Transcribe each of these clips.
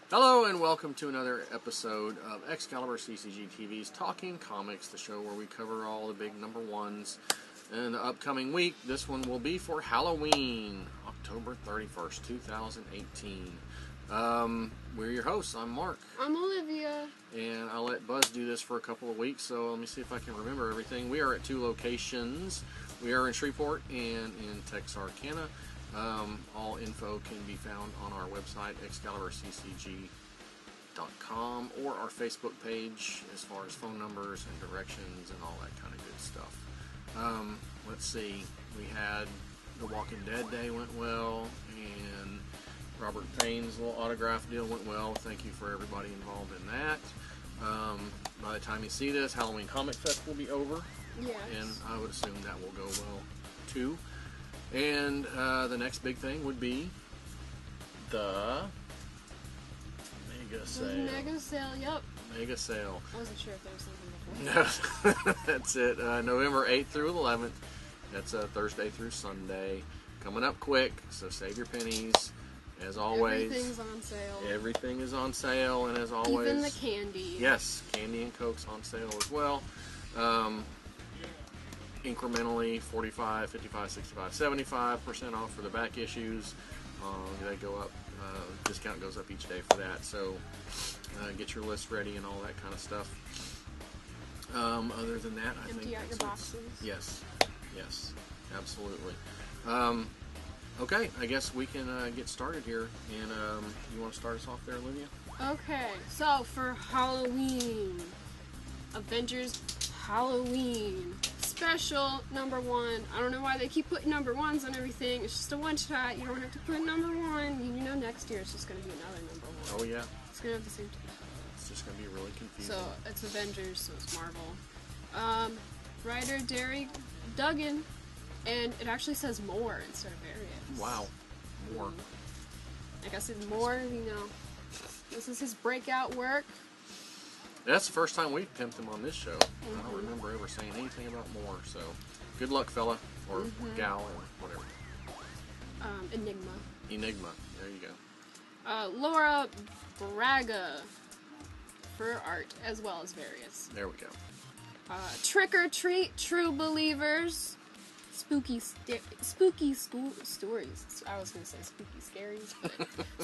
Hello and welcome to another episode of Excalibur CCG TV's Talking Comics, the show where we cover all the big number ones in the upcoming week. This one will be for Halloween, October 31st, 2018. We're your hosts. I'm Mark. I'm Olivia. And I'll let Buzz do this for a couple of weeks, so let me see if I can remember everything. We are at two locations. We are in Shreveport and in Texarkana. All info can be found on our website, ExcaliburCCG.com, or our Facebook page as far as phone numbers and directions and all that kind of good stuff. Let's see, we had the Walking Dead Day went well, and Robert Payne's little autograph deal went well. Thank you for everybody involved in that. By the time you see this, Halloween Comic Fest will be over. Yes. And I would assume that will go well too. And the next big thing would be the Mega Sale. Mega Sale, yep. Mega Sale. I wasn't sure if there was something before. No, that's it. November 8th through 11th. That's Thursday through Sunday. Coming up quick, so save your pennies. As always, everything's on sale. Everything is on sale, and as always, even the candy. Yes, candy and Coke's on sale as well. Incrementally 45, 55, 65, 75% off for the back issues. They go up, discount goes up each day for that, so get your list ready and all that kind of stuff. Other than that, I think empty out your boxes. Yes, absolutely. Okay, I guess we can get started here, and you want to start us off there, Olivia? Okay, so for Halloween, Avengers Halloween special number 1. I don't know why they keep putting number 1s on everything. It's just a one-shot. You don't have to put number 1. You know next year it's just going to be another number 1. Oh, yeah. It's going to have the same title. It's just going to be really confusing. So, it's Avengers, so it's Marvel. Writer Derry Duggan, and it actually says more instead of various. Wow. More. I guess it's more, you know. This is his breakout work. That's the first time we've pimped him on this show. I don't remember ever saying anything about more, so good luck, fella, or gal, or whatever. Enigma, there you go. Laura Braga for art, as well as various. There we go. Trick or Treat, True Believers, Spooky School Stories. I was going to say Spooky Scaries, but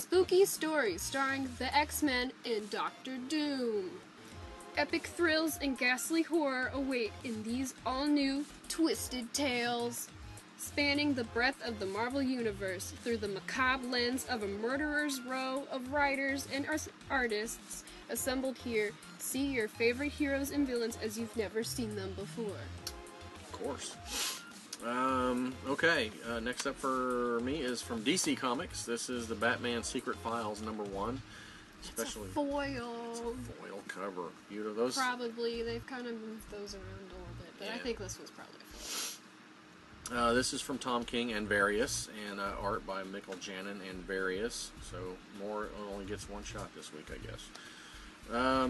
Spooky Stories, starring the X-Men and Doctor Doom. Epic thrills and ghastly horror await in these all-new Twisted Tales, spanning the breadth of the Marvel Universe through the macabre lens of a murderer's row of writers and artists assembled here. See your favorite heroes and villains as you've never seen them before. Of course. Okay, next up for me is from DC Comics. This is the Batman Secret Files number 1. Especially, it's a foil. It's a foil cover. Beautiful. Those probably they've kind of moved those around a little bit, but yeah. I think this was probably a foil. This is from Tom King and Various, and art by Mikkel Janin and Various. So more only gets one shot this week, I guess.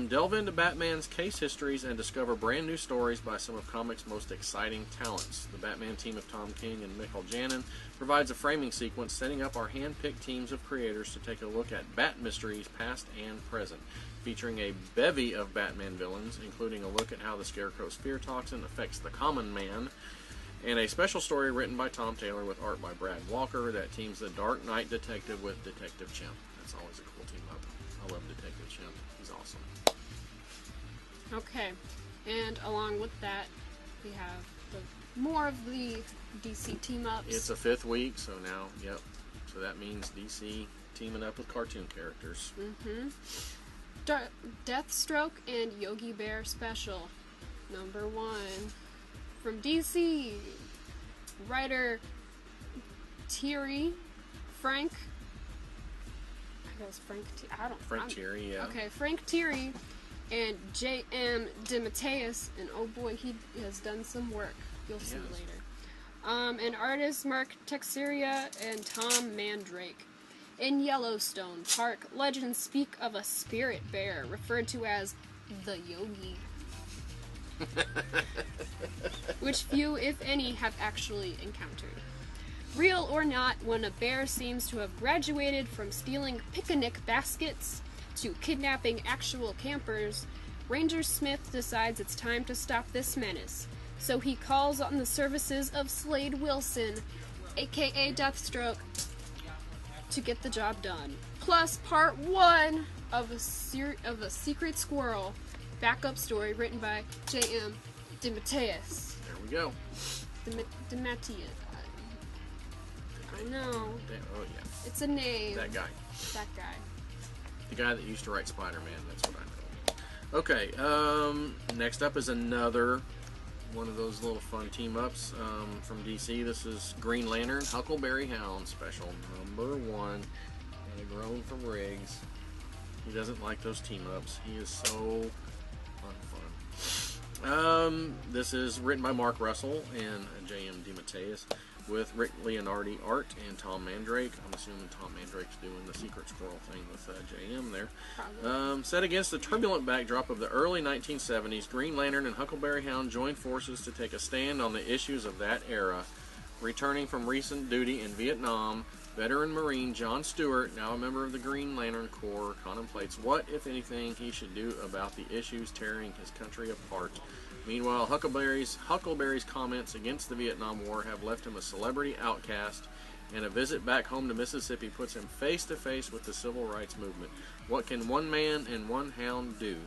Delve into Batman's case histories and discover brand new stories by some of comics' most exciting talents. The Batman team of Tom King and Mikkel Janin provides a framing sequence setting up our hand-picked teams of creators to take a look at Bat mysteries past and present, featuring a bevy of Batman villains, including a look at how the Scarecrow's fear toxin affects the common man, and a special story written by Tom Taylor with art by Brad Walker that teams the Dark Knight Detective with Detective Chimp. That's always a cool team up. I love Detective Chimp. He's awesome. Okay, and along with that, we have more of the DC team-ups. It's a 5th week, so now, yep. So that means DC teaming up with cartoon characters. Deathstroke and Yogi Bear special, number 1. From DC, writer Frank Thierry, yeah. Okay, Frank Thierry and J.M. DeMatteis, and oh boy, he has done some work. You'll see later. And artists Mark Teixeira and Tom Mandrake. In Yellowstone Park, legends speak of a spirit bear referred to as the Yogi, which few, if any, have actually encountered. Real or not, when a bear seems to have graduated from stealing picnic baskets to kidnapping actual campers, Ranger Smith decides it's time to stop this menace. So he calls on the services of Slade Wilson, aka Deathstroke, to get the job done. Plus, part 1 of a Secret Squirrel backup story written by J.M. DeMatteis. There we go. DeMatteis. I know. Oh, yeah. It's a name. That guy. That guy. The guy that used to write Spider-Man. That's what I know. Okay. Next up is another one of those little fun team-ups from DC. This is Green Lantern Huckleberry Hound special number 1. And a groan from Riggs. He doesn't like those team-ups. He is so unfun. This is written by Mark Russell and J.M. DeMatteis with Rick Leonardi art and Tom Mandrake. I'm assuming Tom Mandrake's doing the Secret Squirrel thing with J.M. there. Set against the turbulent backdrop of the early 1970s, Green Lantern and Huckleberry Hound joined forces to take a stand on the issues of that era. Returning from recent duty in Vietnam, veteran Marine John Stewart, now a member of the Green Lantern Corps, contemplates what, if anything, he should do about the issues tearing his country apart. Meanwhile, Huckleberry's comments against the Vietnam War have left him a celebrity outcast, and a visit back home to Mississippi puts him face to face with the civil rights movement. What can one man and one hound do?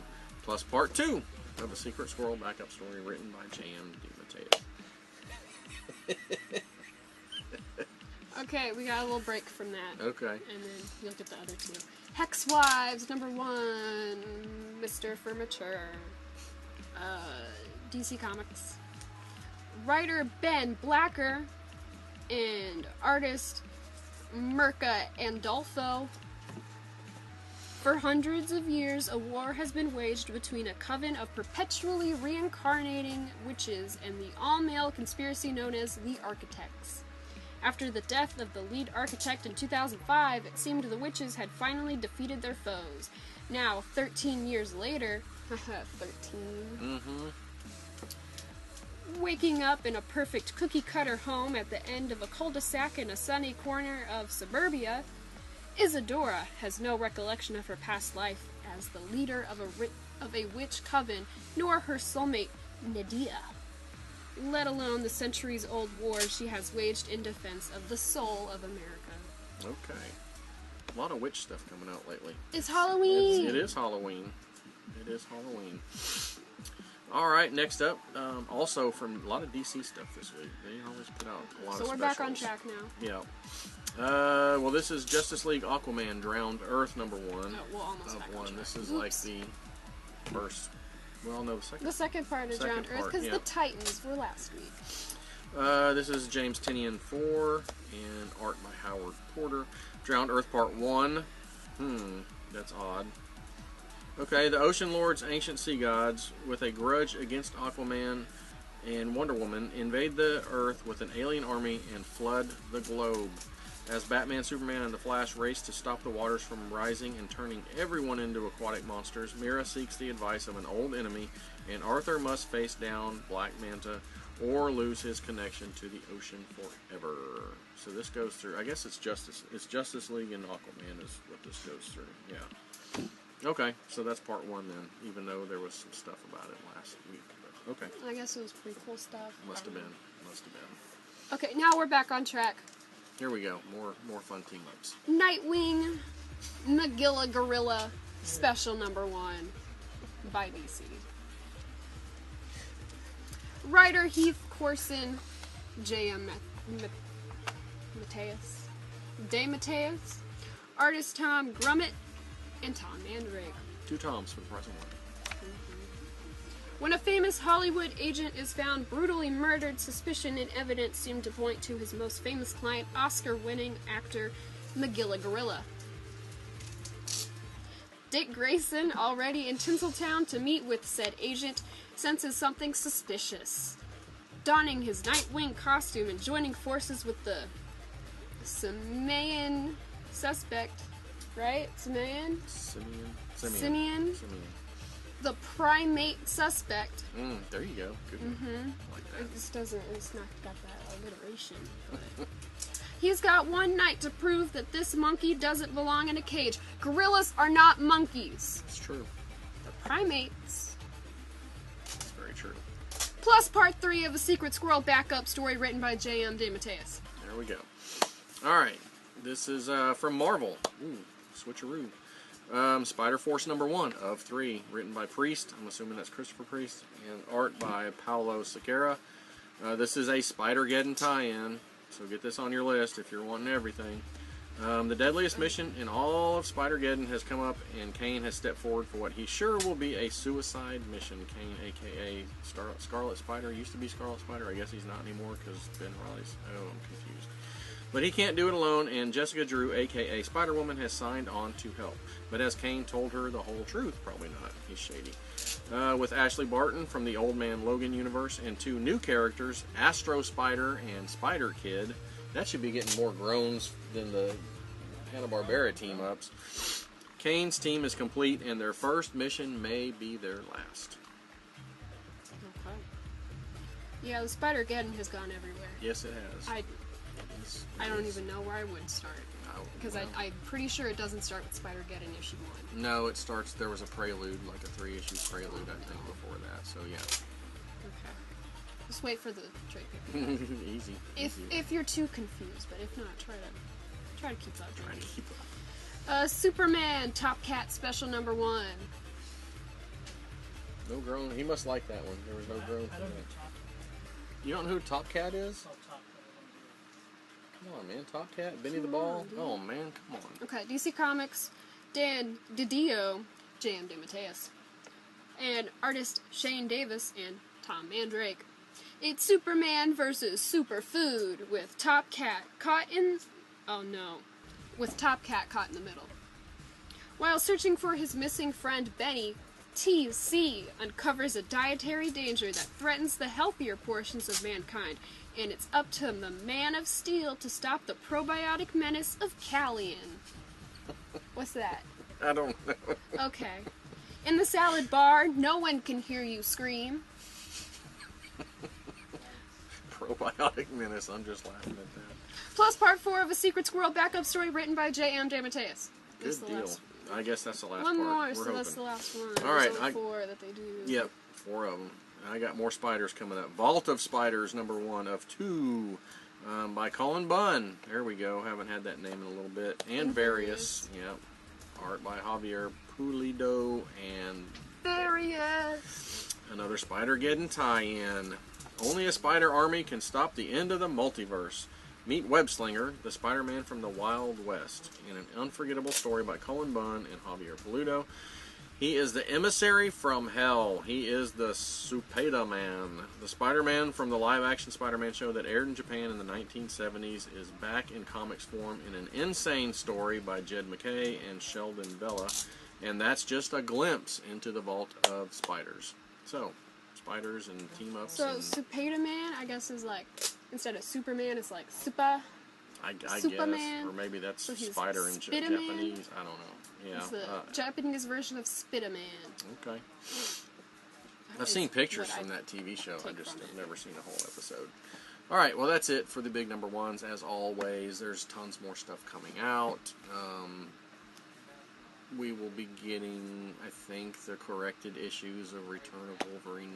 Plus part 2 of a Secret Squirrel backup story written by J.M. DeMatteis. Okay, we got a little break from that. Okay. And then you'll get the other 2. Hex Wives, number 1. Mr. Furniture. DC Comics. Writer Ben Blacker and artist Mirka Andolfo. For hundreds of years, a war has been waged between a coven of perpetually reincarnating witches and the all-male conspiracy known as the Architects. After the death of the lead architect in 2005, it seemed the witches had finally defeated their foes. Now, 13 years later, 13. Waking up in a perfect cookie-cutter home at the end of a cul-de-sac in a sunny corner of suburbia, Isadora has no recollection of her past life as the leader of a witch coven, nor her soulmate, Nadia, let alone the centuries-old war she has waged in defense of the soul of America. Okay. A lot of witch stuff coming out lately. It's Halloween! It is Halloween. It is Halloween. Alright, next up, also from a lot of DC stuff this week. They always put out a lot of specials. So we're back on track now. Yeah. Well, this is Justice League Aquaman Drowned Earth number 1. Oh, we're almost back on track. This is like the first, well, no, the second part of Drowned Earth, because the Titans were last week. This is James Tynion 4 and art by Howard Porter. Drowned Earth Part 1. That's odd. Okay, the Ocean Lord's ancient sea gods, with a grudge against Aquaman and Wonder Woman, invade the Earth with an alien army and flood the globe. As Batman, Superman, and the Flash race to stop the waters from rising and turning everyone into aquatic monsters, Mira seeks the advice of an old enemy, and Arthur must face down Black Manta or lose his connection to the ocean forever. So this goes through, I guess it's Justice League and Aquaman is what this goes through. Yeah. Okay, so that's part 1 then, even though there was some stuff about it last week. But okay. I guess it was pretty cool stuff. Must have been. Okay, now we're back on track. Here we go. More fun team-ups. Nightwing, Magilla Gorilla, special number 1 by DC. Writer Heath Corson, J.M. DeMatteis, artist Tom Grummett, and Tom Mandrake. 2 Toms for the present one. When a famous Hollywood agent is found brutally murdered, suspicion and evidence seem to point to his most famous client, Oscar-winning actor Magilla Gorilla. Dick Grayson, already in Tinseltown to meet with said agent, senses something suspicious. Donning his Nightwing costume and joining forces with the Simeon suspect, right? Simeon? The primate suspect. There you go. Good one. I like that. It's not got that alliteration. But He's got one night to prove that this monkey doesn't belong in a cage. Gorillas are not monkeys. It's true. They're primates. It's very true. Plus part 3 of a Secret Squirrel backup story written by J.M. DeMatteis. There we go. Alright. This is from Marvel. Ooh, switcheroo. Spider Force #1 of 3, written by Priest. I'm assuming that's Christopher Priest. And art by Paolo Sequeira. This is a Spider-Geddon tie-in, so get this on your list if you're wanting everything. The deadliest mission in all of Spider-Geddon has come up, and Kane has stepped forward for what he sure will be a suicide mission. Kane, a.k.a. Scarlet Spider, used to be Scarlet Spider. I guess he's not anymore because Ben Reilly's... Oh, I'm confused. But he can't do it alone, and Jessica Drew, a.k.a. Spider-Woman, has signed on to help. But has Kane told her the whole truth? Probably not. He's shady. With Ashley Barton from the Old Man Logan universe, and 2 new characters, Astro Spider and Spider Kid. That should be getting more groans than the Hanna-Barbera team-ups. Kane's team is complete, and their first mission may be their last. Okay. Yeah, the Spider-Geddon has gone everywhere. Yes, it has. I don't even know where I would start. Because I'm pretty sure it doesn't start with Spider-Geddon issue 1. No, it starts... There was a prelude, like a 3-issue prelude, I think, before that. So, yeah. Okay. Just wait for the trade paper. Easy. If you're too confused, but if not, try to keep up. Try to keep up. Superman Top Cat Special #1. No groan. He must like that one. There was no groan. I don't know Top. You don't know who Top Cat is? Come on, man. Top Cat? Benny the Ball? Oh, man. Come on. Okay, DC Comics, Dan DiDio, J.M. DeMatteis, and artist Shane Davis and Tom Mandrake. It's Superman versus Superfood with Top Cat caught in... Oh, no. With Top Cat caught in the middle. While searching for his missing friend Benny, TC uncovers a dietary danger that threatens the healthier portions of mankind, and it's up to the Man of Steel to stop the probiotic menace of Callian. What's that? I don't know. Okay. In the salad bar, no one can hear you scream. Probiotic menace. I'm just laughing at that. Plus part 4 of a Secret Squirrel backup story written by J.M. DeMatteis. Good deal. I guess that's the last one part. more, We're so hoping. that's the last one. All right, There's only 4 that they do. Yep, 4 of them. I got more spiders coming up. Vault of Spiders #1 of 2 by Colin Bunn. There we go. Haven't had that name in a little bit. And Various. Yep. Art by Javier Pulido and Various. Another Spider-Geddon tie-in. Only a spider army can stop the end of the multiverse. Meet Webslinger, the Spider-Man from the Wild West, in an unforgettable story by Colin Bunn and Javier Pulido. He is the emissary from hell. He is the Supeda Man. The Spider-Man from the live-action Spider-Man show that aired in Japan in the 1970s is back in comics form in an insane story by Jed McKay and Sheldon Bella. And that's just a glimpse into the Vault of Spiders. So, spiders and team-ups. So, and Supeda Man, I guess, is like, instead of Superman, it's like Supa. I guess. Superman. Or maybe that's So he's spider in Spider-Man? Japanese. I don't know. Yeah. It's the Japanese version of Spider-Man. Okay. I've seen pictures from that TV show. I just have never seen a whole episode. All right, well, that's it for the big #1s. As always, there's tons more stuff coming out. We will be getting, I think, the corrected issues of Return of Wolverine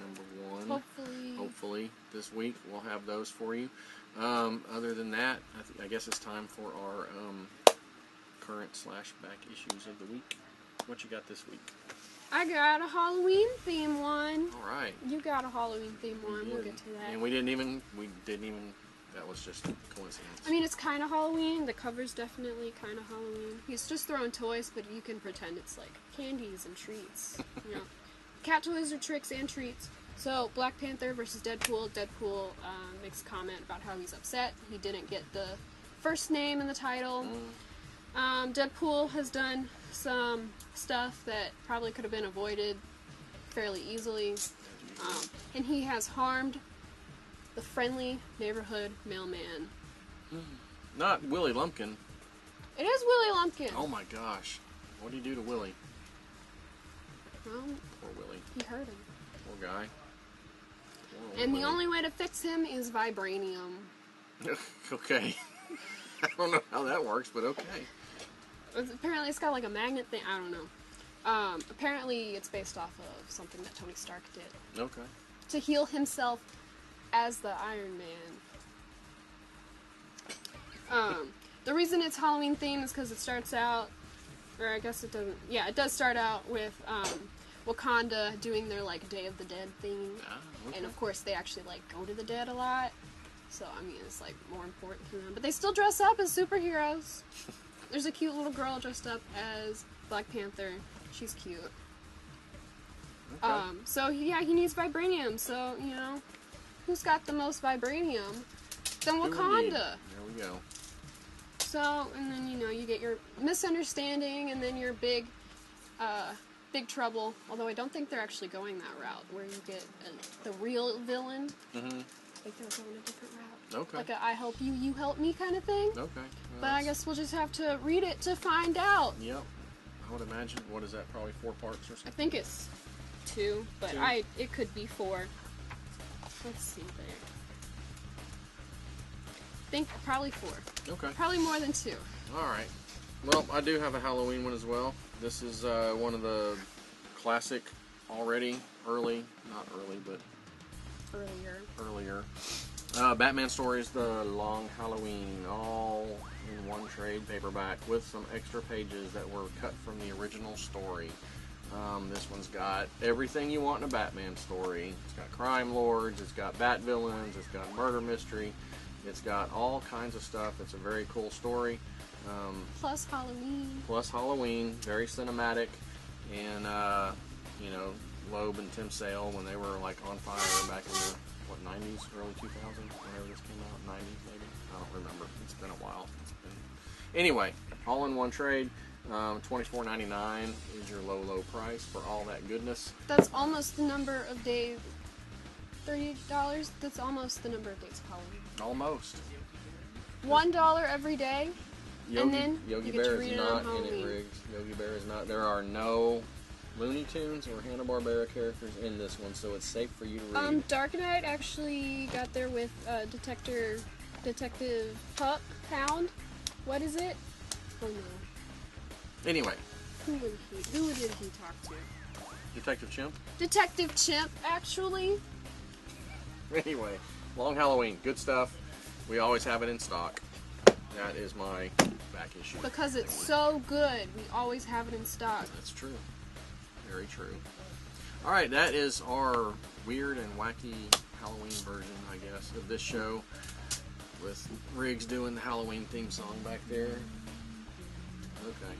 #1. Hopefully this week we'll have those for you. Other than that, I guess it's time for our current/back issues of the week. What you got this week? I got a Halloween theme one. All right. You got a Halloween theme one. We'll get to that. And we didn't even. That was just a coincidence. I mean, it's kind of Halloween. The cover's definitely kind of Halloween. He's just throwing toys, but you can pretend it's like candies and treats. You know, cat toys are tricks and treats. So, Black Panther versus Deadpool. Deadpool makes a comment about how he's upset. He didn't get the first name in the title. Deadpool has done some stuff that probably could have been avoided fairly easily. And he has harmed the friendly neighborhood mailman. Not Willie Lumpkin. It is Willie Lumpkin. Oh my gosh. What did he do to Willie? Well, Poor Willie. he hurt him. Poor guy. And the only way to fix him is vibranium. Okay. I don't know how that works, but okay. Apparently it's got like a magnet thing. I don't know. Apparently it's based off of something that Tony Stark did. Okay. To heal himself as the Iron Man. The reason it's Halloween themed is because it starts out, or I guess it doesn't. Yeah, it does start out with Wakanda doing their like Day of the Dead thing, Okay. and of course they actually like go to the dead a lot. So I mean, it's like more important to them. But they still dress up as superheroes. There's a cute little girl dressed up as Black Panther. She's cute. Okay. So yeah, he needs vibranium. So you know, who's got the most vibranium? Then Wakanda. There we go. So, and then, you know, you get your misunderstanding and then your big trouble. Although I don't think they're actually going that route, where you get the real villain. Mm-hmm. I think they're going a different route. Okay. Like a I help you, you help me kind of thing. Okay. Well, But I guess we'll just have to read it to find out. Yep. I would imagine. What is that? Probably 4 parts or something? I think it's 2, but 2? it could be 4. Let's see there. I think probably 4. Okay. Probably more than 2. Alright. Well, I do have a Halloween one as well. This is one of the classic, already, early, not early, but earlier. Batman Stories, The Long Halloween, all in one trade paperback with some extra pages that were cut from the original story. This one's got everything you want in a Batman story. It's got crime lords, it's got bat villains, it's got murder mystery. It's got all kinds of stuff. It's a very cool story. Plus Halloween. Very cinematic. And, you know, Loeb and Tim Sale, when they were, like, on fire back in the, 90s, early 2000s, whenever this came out, 90s maybe? I don't remember. It's been a while. Anyway, all in one trade. $24.99 is your low price for all that goodness. That's almost the number of days. $30. That's almost the number of days of Halloween. Almost. $1 every day. And then Yogi you get to Bear read is it on not in it, Halloween. Riggs. Yogi Bear is not. There are no Looney Tunes or Hanna-Barbera characters in this one, so it's safe for you to read. Dark Knight actually got there with Detective Hound. What is it? Oh no. Anyway. Who did he talk to? Detective Chimp? Detective Chimp, actually. Anyway, Long Halloween, good stuff. We always have it in stock. That is my back issue. Because it's so good, we always have it in stock. That's true. Very true. Alright, that is our weird and wacky Halloween version, I guess, of this show. With Riggs doing the Halloween theme song back there. Okay.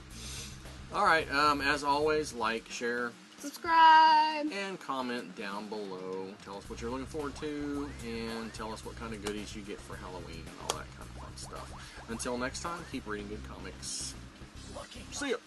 Alright, as always, like, share, subscribe, and comment down below. Tell us what you're looking forward to, and tell us what kind of goodies you get for Halloween and all that kind of fun stuff. Until next time, keep reading good comics. See ya!